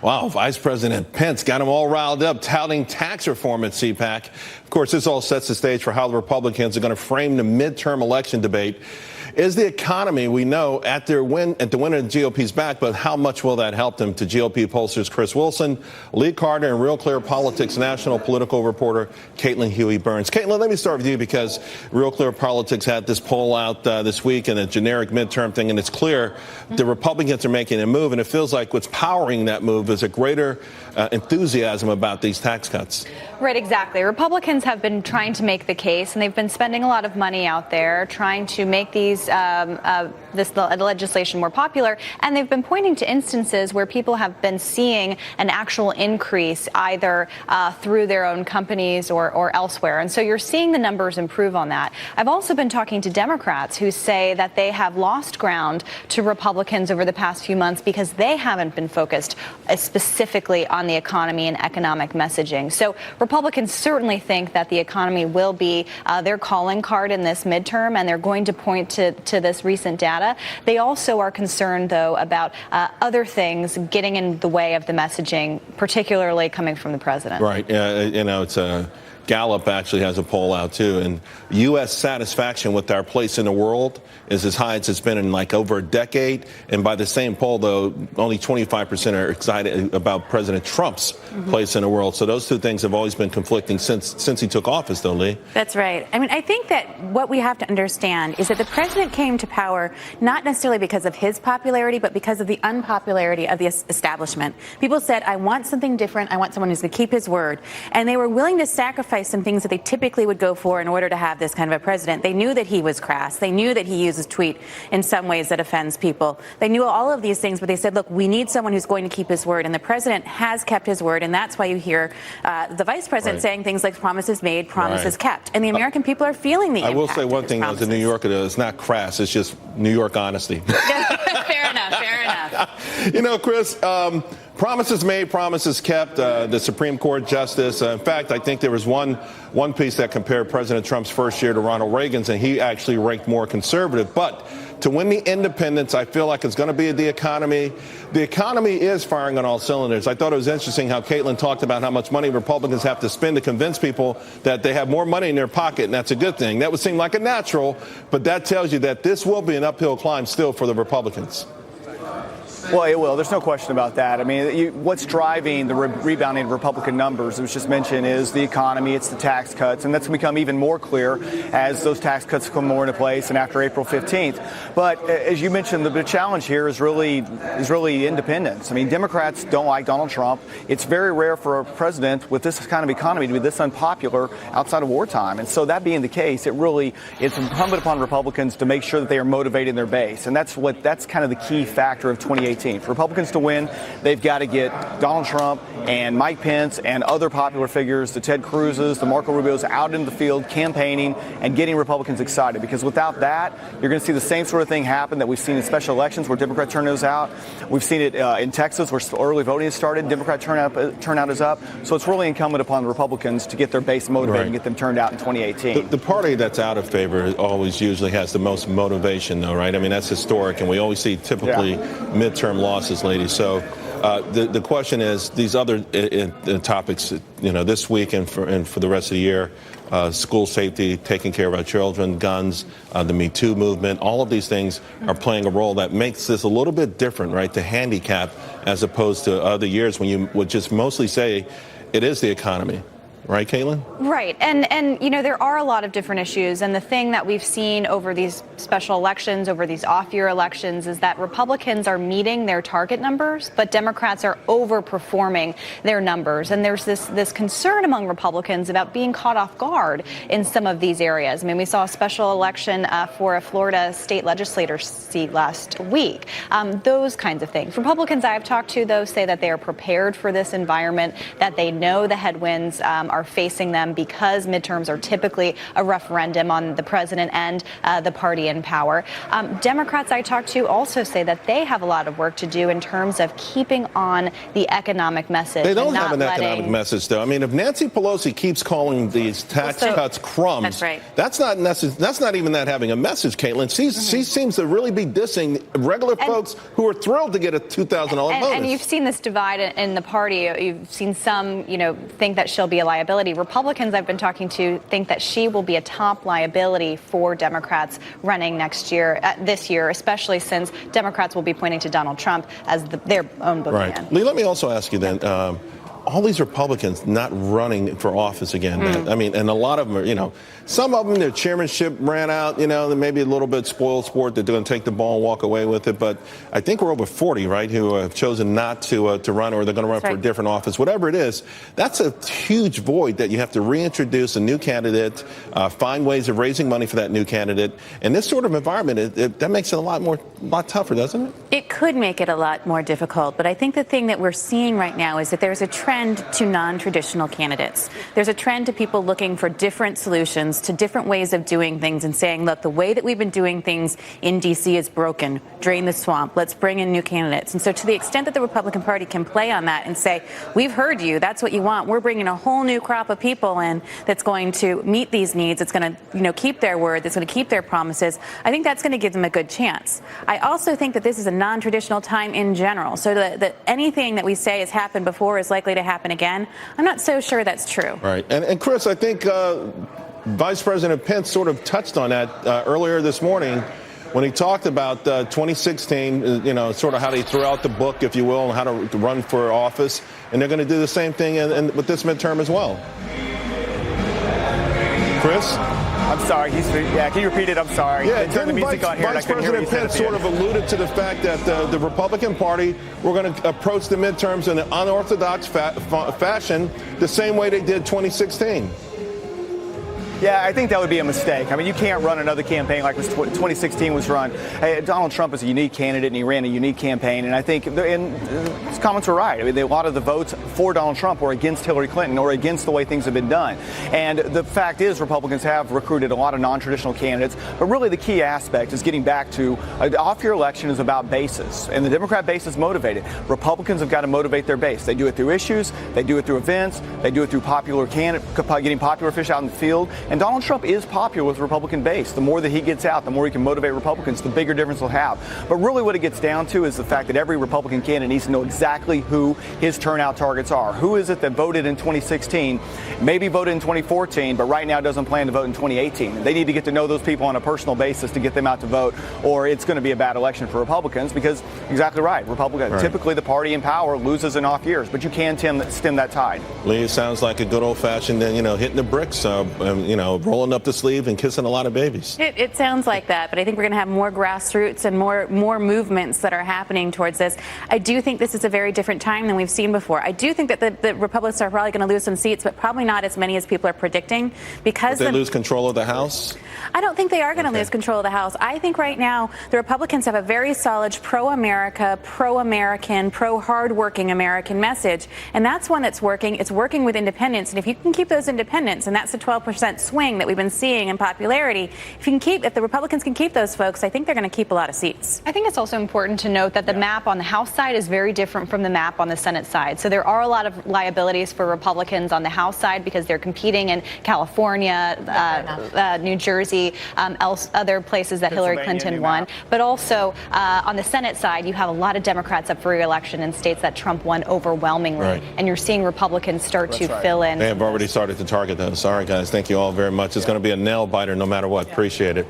Wow, Vice President Pence got them all riled up, touting tax reform at CPAC. Of course, this all sets the stage for how the Republicans are going to frame the midterm election debate. Is the economy, we know, at the win of the GOP's back, but how much will that help them? To GOP pollsters Chris Wilson, Lee Carter, and Real Clear Politics national political reporter Caitlin Huey-Burns. Caitlin, let me start with you because Real Clear Politics had this poll out this week and a generic midterm thing, and it's clear the Republicans are making a move, and it feels like what's powering that move is a greater enthusiasm about these tax cuts. Right, exactly. Republicans have been trying to make the case, and they've been spending a lot of money out there trying to make these this legislation more popular, and they've been pointing to instances where people have been seeing an actual increase either through their own companies or elsewhere. And so you're seeing the numbers improve on that. I've also been talking to Democrats who say that they have lost ground to Republicans over the past few months because they haven't been focused specifically on the economy and economic messaging. So Republicans certainly think that the economy will be their calling card in this midterm, and they're going to point to this recent data. They also are concerned, though, about other things getting in the way of the messaging, particularly coming from the president. Right. It's Gallup actually has a poll out, too, and U.S. satisfaction with our place in the world is as high as it's been in like over a decade. And by the same poll, though, only 25% are excited about President Trump's place in the world. So those two things have always been conflicting since he took office, though, Lee. That's right. I mean, I think that what we have to understand is that the president came to power not necessarily because of his popularity, but because of the unpopularity of the establishment. People said, I want something different. I want someone who's going to keep his word. And they were willing to sacrifice some things that they typically would go for in order to have this kind of a president. They knew that he was crass. They knew that he uses tweet in some ways that offends people. They knew all of these things, but they said, look, we need someone who's going to keep his word. And the president has kept his word. And that's why you hear the vice president saying things like promises made, promises kept. And the American people are feeling the impact. I will say one thing, as a New Yorker, though, it's not crass. It's just New York honesty. Fair enough. Fair enough. Chris, promises made, promises kept. The Supreme Court justice. In fact, I think there was one piece that compared President Trump's first year to Ronald Reagan's, and he actually ranked more conservative. But to win the independents, I feel like it's going to be the economy. The economy is firing on all cylinders. I thought it was interesting how Caitlin talked about how much money Republicans have to spend to convince people that they have more money in their pocket, and that's a good thing. That would seem like a natural, but that tells you that this will be an uphill climb still for the Republicans. Well, it will. There's no question about that. I mean, what's driving the rebounding Republican numbers, it was just mentioned, is the economy, it's the tax cuts, and that's become even more clear as those tax cuts come more into place and after April 15th. But as you mentioned, the challenge here is really independence. I mean, Democrats don't like Donald Trump. It's very rare for a president with this kind of economy to be this unpopular outside of wartime. And so that being the case, it's incumbent upon Republicans to make sure that they are motivating their base. And that's kind of the key factor of 2018. For Republicans to win, they've got to get Donald Trump and Mike Pence and other popular figures, the Ted Cruz's, the Marco Rubios, out in the field campaigning and getting Republicans excited. Because without that, you're going to see the same sort of thing happen that we've seen in special elections where Democrats turn those out. We've seen it in Texas where early voting has started. Democrat turnout is up. So it's really incumbent upon the Republicans to get their base motivated and get them turned out in 2018. The party that's out of favor always usually has the most motivation, though, right? I mean, that's historic, and we always see typically midterm losses, ladies. So the question is these other topics, this week and for the rest of the year, school safety, taking care of our children, guns, the Me Too movement, all of these things are playing a role that makes this a little bit different, right? The handicap as opposed to other years when you would just mostly say it is the economy. Right, Caitlin? Right. And there are a lot of different issues. And the thing that we've seen over these special elections, over these off-year elections, is that Republicans are meeting their target numbers, but Democrats are overperforming their numbers. And there's this concern among Republicans about being caught off guard in some of these areas. I mean, we saw a special election for a Florida state legislator seat last week. Those kinds of things. Republicans I've talked to, though, say that they are prepared for this environment, that they know the headwinds are are facing them because midterms are typically a referendum on the president and the party in power. Democrats I talked to also say that they have a lot of work to do in terms of keeping on the economic message. They don't have an economic message, though. I mean, if Nancy Pelosi keeps calling these tax cuts crumbs, that's right. That's not even that having a message, Caitlin. She seems to really be dissing regular folks who are thrilled to get a $2,000 bonus. And you've seen this divide in the party. You've seen some, think that she'll be a liability. Republicans I've been talking to think that she will be a top liability for Democrats running this year, especially since Democrats will be pointing to Donald Trump as their own boogeyman. Right. Lee, let me also ask you then. All these Republicans not running for office again. I mean, and a lot of them are, some of them, their chairmanship ran out, they may be a little bit spoiled sport. They're going to take the ball and walk away with it. But I think we're over 40, right, who have chosen not to run, or they're going to run for a different office. Whatever it is, that's a huge void that you have to reintroduce a new candidate, find ways of raising money for that new candidate. And this sort of environment, that makes it a lot tougher, doesn't it? It could make it a lot more difficult. But I think the thing that we're seeing right now is that there's a trend to non-traditional candidates. There's a trend to people looking for different solutions, to different ways of doing things, and saying, look, the way that we've been doing things in D.C. is broken. Drain the swamp. Let's bring in new candidates. And so to the extent that the Republican Party can play on that and say, we've heard you, that's what you want, we're bringing a whole new crop of people in that's going to meet these needs, it's going to keep their word, that's going to keep their promises, I think that's going to give them a good chance. I also think that this is a non-traditional time in general, so that anything that we say has happened before is likely to happen again. I'm not so sure that's true. Right. And Chris, I think Vice President Pence sort of touched on that earlier this morning when he talked about 2016, sort of how they threw out the book, if you will, and how to run for office. And they're going to do the same thing with this midterm as well. Chris? I'm sorry. Can you repeat it? I'm sorry. Yeah, turn the music on here. Vice President Pence sort of alluded to the fact that the Republican Party were going to approach the midterms in an unorthodox fashion, the same way they did 2016. Yeah, I think that would be a mistake. I mean, you can't run another campaign like 2016 was run. Donald Trump is a unique candidate, and he ran a unique campaign. And I think his comments were right. I mean, a lot of the votes for Donald Trump were against Hillary Clinton or against the way things have been done. And the fact is, Republicans have recruited a lot of non-traditional candidates. But really, the key aspect is getting back to off-year election is about bases. And the Democrat base is motivated. Republicans have got to motivate their base. They do it through issues. They do it through events. They do it through getting popular fish out in the field. And Donald Trump is popular with the Republican base. The more that he gets out, the more he can motivate Republicans, the bigger difference he'll have. But really what it gets down to is the fact that every Republican candidate needs to know exactly who his turnout targets are. Who is it that voted in 2016, maybe voted in 2014, but right now doesn't plan to vote in 2018? They need to get to know those people on a personal basis to get them out to vote, or it's going to be a bad election for Republicans because, exactly right, typically the party in power loses in off years, but you can stem that tide. Lee, it sounds like a good old-fashioned, hitting the bricks, rolling up the sleeve and kissing a lot of babies. It sounds like that, but I think we're going to have more grassroots and more movements that are happening towards this. I do think this is a very different time than we've seen before. I do think that the Republicans are probably going to lose some seats, but probably not as many as people are predicting. Because they lose control of the House? I don't think they are going to lose control of the House. I think right now the Republicans have a very solid pro-America, pro-American, pro-hardworking American message, and that's one that's working. It's working with independents, and if you can keep those independents, and that's the 12% swing that we've been seeing in popularity, if the Republicans can keep those folks, I think they're going to keep a lot of seats. I think it's also important to note that the map on the House side is very different from the map on the Senate side. So there are a lot of liabilities for Republicans on the House side because they're competing in California, New Jersey, other places that Hillary Clinton won. But also on the Senate side, you have a lot of Democrats up for re-election in states that Trump won overwhelmingly. Right. And you're seeing Republicans start to fill in. They have already started to target those. All right, guys. Thank you all very much. It's going to be a nail biter no matter what. Appreciate it.